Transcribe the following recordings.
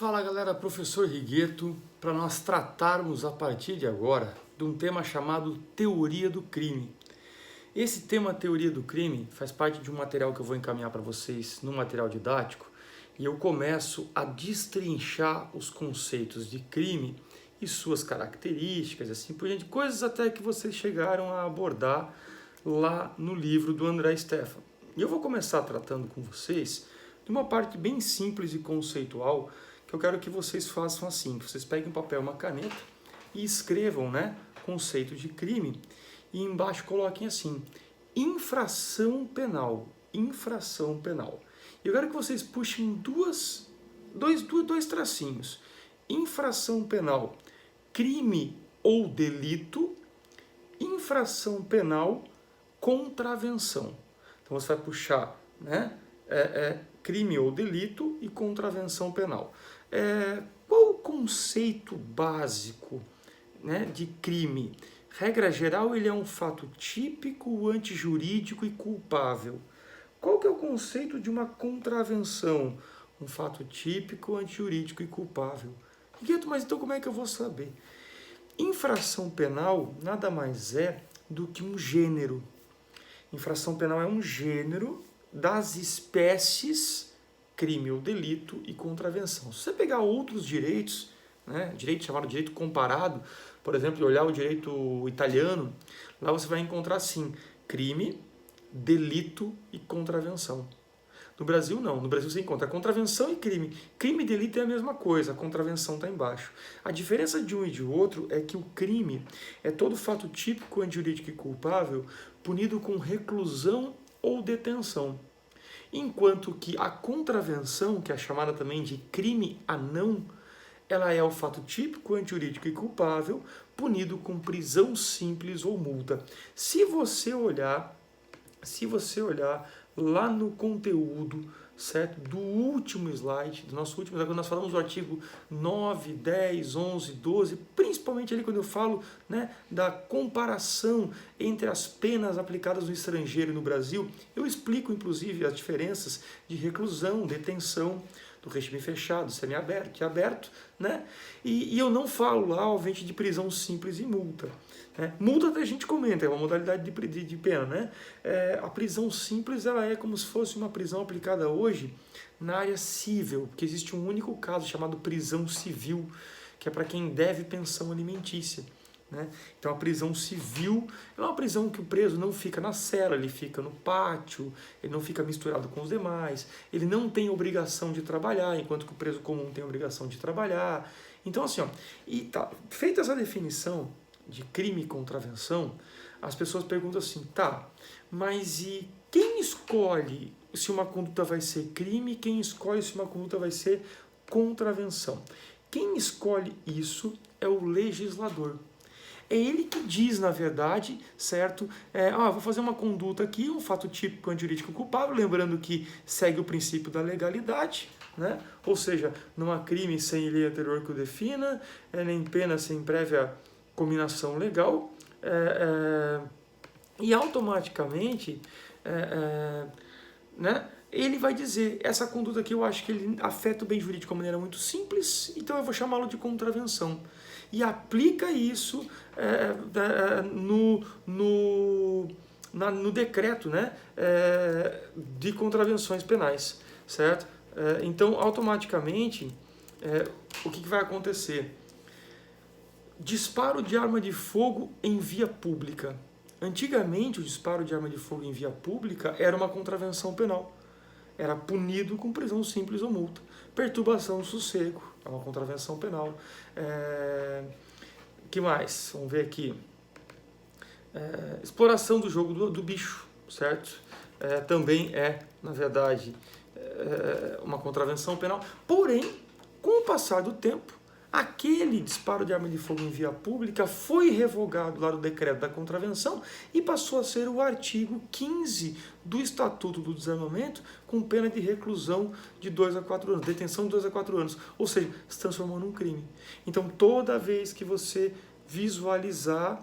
Fala galera, professor Rigueto, para nós tratarmos a partir de agora de um tema chamado Teoria do Crime. Esse tema Teoria do Crime faz parte de um material que eu vou encaminhar para vocês no material didático e eu começo a destrinchar os conceitos de crime e suas características, assim por diante, coisas até que vocês chegaram a abordar lá no livro do André Stefan. E eu vou começar tratando com vocês de uma parte bem simples e conceitual que eu quero que vocês façam assim, que vocês peguem um papel e uma caneta e escrevam, conceito de crime e embaixo coloquem assim, infração penal, infração penal. Eu quero que vocês puxem dois tracinhos, infração penal, crime ou delito, infração penal, contravenção. Então você vai puxar, crime ou delito e contravenção penal. Qual o conceito básico, de crime? Regra geral, ele é um fato típico, antijurídico e culpável. Qual que é o conceito de uma contravenção? Um fato típico, antijurídico e culpável. Gueto, mas então como é que eu vou saber? Infração penal nada mais é do que um gênero. Infração penal é um gênero das espécies crime ou delito e contravenção. Se você pegar outros direitos, direito chamado direito comparado, por exemplo, olhar o direito italiano, lá você vai encontrar assim, crime, delito e contravenção. No Brasil não, no Brasil você encontra contravenção e crime. Crime e delito é a mesma coisa, a contravenção está embaixo. A diferença de um e de outro é que o crime é todo fato típico, antijurídico e culpável punido com reclusão ou detenção. Enquanto que a contravenção, que é chamada também de crime anão, ela é o fato típico, antijurídico e culpável, punido com prisão simples ou multa. Se você olhar lá no conteúdo, certo? Do último slide, do nosso último slide, quando nós falamos do artigo 9, 10, 11, 12, principalmente ali quando eu falo da comparação entre as penas aplicadas no estrangeiro e no Brasil, eu explico inclusive as diferenças de reclusão, detenção, do regime fechado, semiaberto e aberto, E eu não falo lá, obviamente, de prisão simples e multa. Multa até a gente comenta, é uma modalidade de pena, A prisão simples, ela é como se fosse uma prisão aplicada hoje na área civil, porque existe um único caso chamado prisão civil, que é para quem deve pensão alimentícia. Então a prisão civil é uma prisão que o preso não fica na cela, ele fica no pátio, ele não fica misturado com os demais, ele não tem obrigação de trabalhar, enquanto que o preso comum tem obrigação de trabalhar. Então assim, feita essa definição de crime e contravenção, as pessoas perguntam assim, mas e quem escolhe se uma conduta vai ser crime, quem escolhe se uma conduta vai ser contravenção? Quem escolhe isso é o legislador. É ele que diz, na verdade, certo? Vou fazer uma conduta aqui, um fato típico antijurídico culpável, lembrando que segue o princípio da legalidade, Ou seja, não há crime sem lei anterior que o defina, nem pena sem prévia cominação legal, e automaticamente, ele vai dizer, essa conduta aqui eu acho que ele afeta o bem jurídico de uma maneira muito simples, então eu vou chamá-lo de contravenção. E aplica isso no decreto de contravenções penais, certo? Então, automaticamente, o que vai acontecer? Disparo de arma de fogo em via pública. Antigamente, o disparo de arma de fogo em via pública era uma contravenção penal. Era punido com prisão simples ou multa. Perturbação do sossego, é uma contravenção penal. Que mais? Vamos ver aqui. Exploração do jogo do bicho, certo? Também na verdade, uma contravenção penal. Porém, com o passar do tempo, aquele disparo de arma de fogo em via pública foi revogado lá do decreto da contravenção e passou a ser o artigo 15 do Estatuto do Desarmamento, com pena de reclusão de 2 a 4 anos, detenção de 2 a 4 anos, ou seja, se transformou num crime. Então, toda vez que você visualizar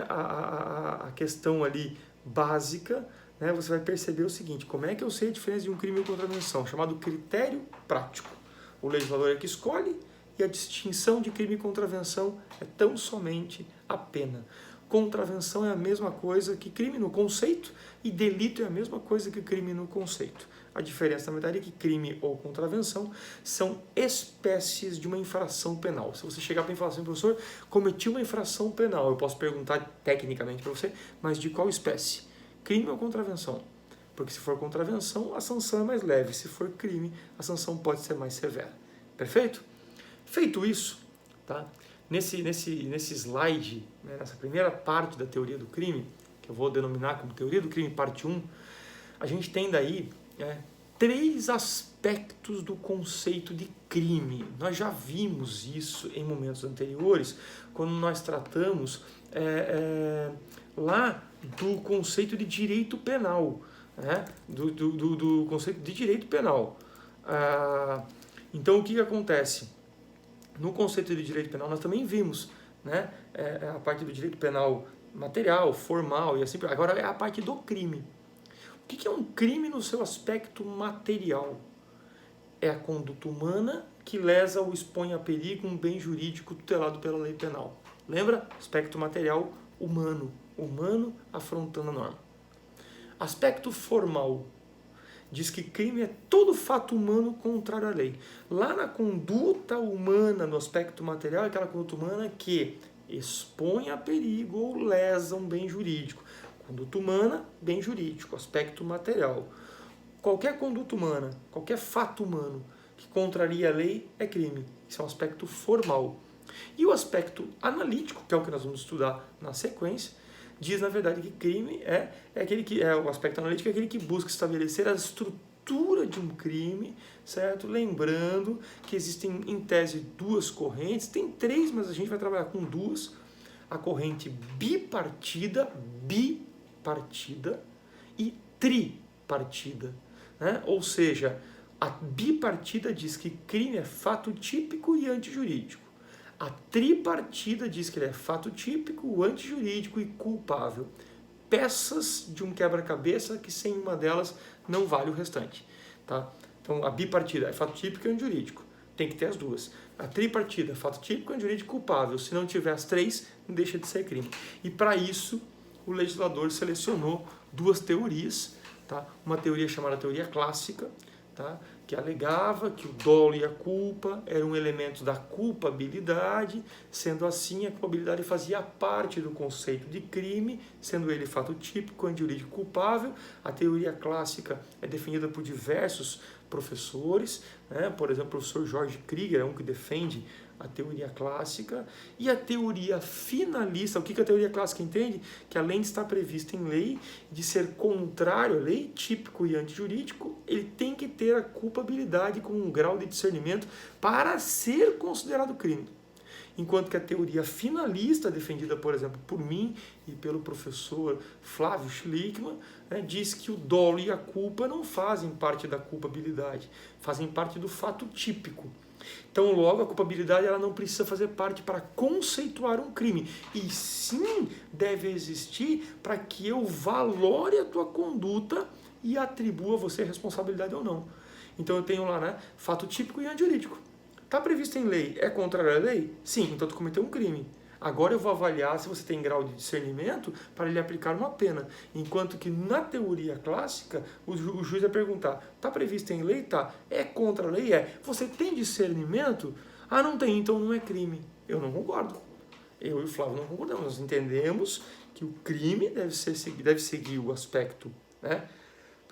a questão ali básica, você vai perceber o seguinte, como é que eu sei a diferença de um crime e contravenção, chamado critério prático. O legislador é que escolhe e a distinção de crime e contravenção é tão somente a pena. Contravenção é a mesma coisa que crime no conceito e delito é a mesma coisa que crime no conceito. A diferença, na verdade, é que crime ou contravenção são espécies de uma infração penal. Se você chegar para mim e falar assim, professor, cometi uma infração penal, eu posso perguntar tecnicamente para você, mas de qual espécie? Crime ou contravenção? Porque se for contravenção, a sanção é mais leve. Se for crime, a sanção pode ser mais severa. Perfeito? Feito isso, tá? Nesse slide, né, nessa primeira parte da teoria do crime, que eu vou denominar como teoria do crime parte 1, a gente tem daí 3 aspectos do conceito de crime. Nós já vimos isso em momentos anteriores, quando nós tratamos lá do conceito de direito penal, né? do conceito de direito penal. Então, o que acontece? No conceito de direito penal, nós também vimos, né, a parte do direito penal material, formal e assim por aí. Agora é a parte do crime. O que é um crime no seu aspecto material? É a conduta humana que lesa ou expõe a perigo um bem jurídico tutelado pela lei penal. Lembra? Aspecto material humano. Humano afrontando a norma. Aspecto formal. Diz que crime é todo fato humano contrário à lei. Lá na conduta humana, no aspecto material, é aquela conduta humana que expõe a perigo ou lesa um bem jurídico. Conduta humana, bem jurídico, aspecto material. Qualquer conduta humana, qualquer fato humano que contraria a lei é crime. Isso é um aspecto formal. E o aspecto analítico, que é o que nós vamos estudar na sequência, diz, na verdade, que crime aquele que o aspecto analítico é aquele que busca estabelecer a estrutura de um crime, certo? Lembrando que existem, em tese, 2 correntes, tem 3, mas a gente vai trabalhar com 2, a corrente bipartida e tripartida, né? Ou seja, a bipartida diz que crime é fato típico e antijurídico. A tripartida diz que ele é fato típico, antijurídico e culpável. Peças de um quebra-cabeça que sem uma delas não vale o restante. Tá? Então a bipartida é fato típico e antijurídico. Tem que ter as 2. A tripartida é fato típico, antijurídico e culpável. Se não tiver as 3, não deixa de ser crime. E para isso o legislador selecionou 2 teorias. Tá? Uma teoria chamada teoria clássica, tá? Que alegava que o dolo e a culpa eram elementos da culpabilidade, sendo assim a culpabilidade fazia parte do conceito de crime, sendo ele fato típico, antijurídico e culpável. A teoria clássica é definida por diversos professores, né? Por exemplo, o professor Jorge Krieger é um que defende a teoria clássica, e a teoria finalista. O que a teoria clássica entende? Que além de estar prevista em lei, de ser contrário à lei, típico e antijurídico, ele tem que ter a culpabilidade com um grau de discernimento para ser considerado crime. Enquanto que a teoria finalista, defendida, por exemplo, por mim e pelo professor Flávio Schlickmann, né, diz que o dolo e a culpa não fazem parte da culpabilidade, fazem parte do fato típico. Então, logo, a culpabilidade ela não precisa fazer parte para conceituar um crime, e sim deve existir para que eu valore a tua conduta e atribua a você responsabilidade ou não. Então, eu tenho lá, né, fato típico e antijurídico. Está previsto em lei, é contrário à lei? Sim, então tu cometeu um crime. Agora eu vou avaliar se você tem grau de discernimento para lhe aplicar uma pena. Enquanto que na teoria clássica, o juiz vai perguntar, está previsto em lei? Tá. É contra a lei? É. Você tem discernimento? Ah, não tem, então não é crime. Eu não concordo. Eu e o Flávio não concordamos. Nós entendemos que o crime deve seguir o aspecto, né,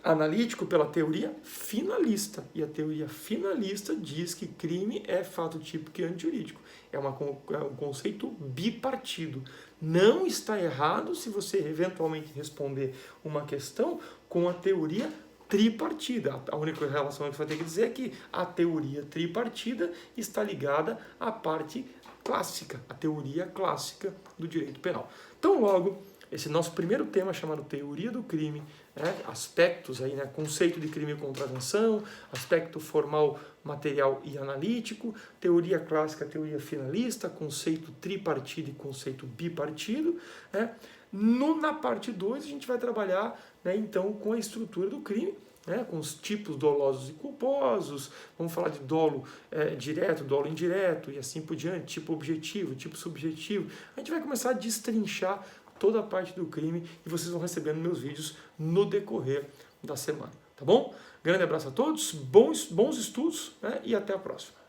analítico pela teoria finalista. E a teoria finalista diz que crime é fato típico e antijurídico. É um conceito bipartido. Não está errado se você eventualmente responder uma questão com a teoria tripartida. A única relação que você vai ter que dizer é que a teoria tripartida está ligada à parte clássica, a teoria clássica do direito penal. Então, logo, esse nosso primeiro tema chamado teoria do crime, né, aspectos aí, né, conceito de crime e contravenção, aspecto formal, material e analítico, teoria clássica, teoria finalista, conceito tripartido e conceito bipartido, né. Na parte 2 a gente vai trabalhar, né, então com a estrutura do crime, né, com os tipos dolosos e culposos, vamos falar de dolo direto, dolo indireto e assim por diante, tipo objetivo, tipo subjetivo. A gente vai começar a destrinchar toda a parte do crime e vocês vão recebendo meus vídeos no decorrer da semana, tá bom? Grande abraço a todos, bons estudos, né, e até a próxima.